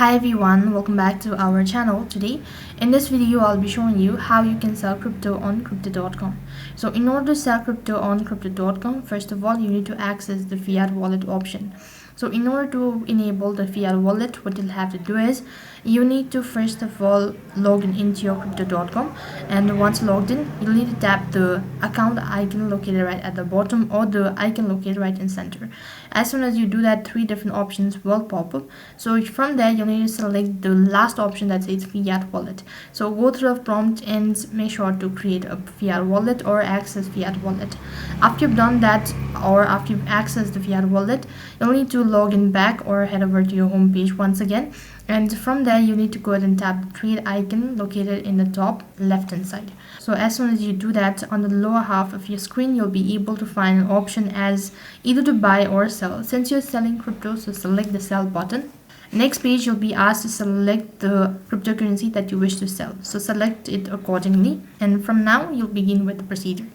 Hi everyone, welcome back to our channel. Today in this video I'll be showing you how you can sell crypto on crypto.com. So in order to sell crypto on crypto.com, first of all you need to access the fiat wallet option. So in order to enable the fiat wallet, what you'll have to do is you need to first of all log in into your crypto.com, and once logged in you'll need to tap the account icon located right at the bottom or the icon located right in center. As soon as you do that, three different options will pop up. So from there you'll need to select the last option that says fiat wallet. So go through the prompt and make sure to create a fiat wallet or access fiat wallet. After you've done that, or after you've accessed the fiat wallet, you'll need to log in back or head over to your home page once again, and from there you need to go ahead and tap the trade icon located in the top left hand side. So as soon as you do that, on the lower half of your screen you'll be able to find an option as either to buy or sell. Since you're selling crypto, so select the sell button. Next page you'll be asked to select the cryptocurrency that you wish to sell, so select it accordingly, and from now you'll begin with the procedure.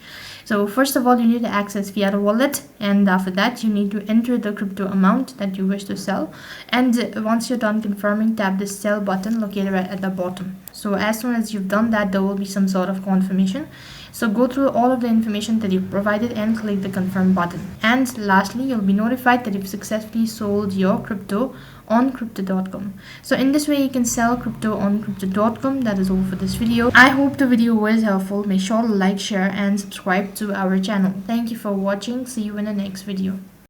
So first of all you need to access fiat wallet, and after that you need to enter the crypto amount that you wish to sell, and once you're done confirming, tap the sell button located right at the bottom. So as soon as you've done that, there will be some sort of confirmation. So go through all of the information that you've provided and click the confirm button. And lastly, you'll be notified that you've successfully sold your crypto on crypto.com. So in this way you can sell crypto on crypto.com. That is all for this video. I hope the video was helpful. Make sure to like, share and subscribe to our channel. Thank you for watching. See you in the next video.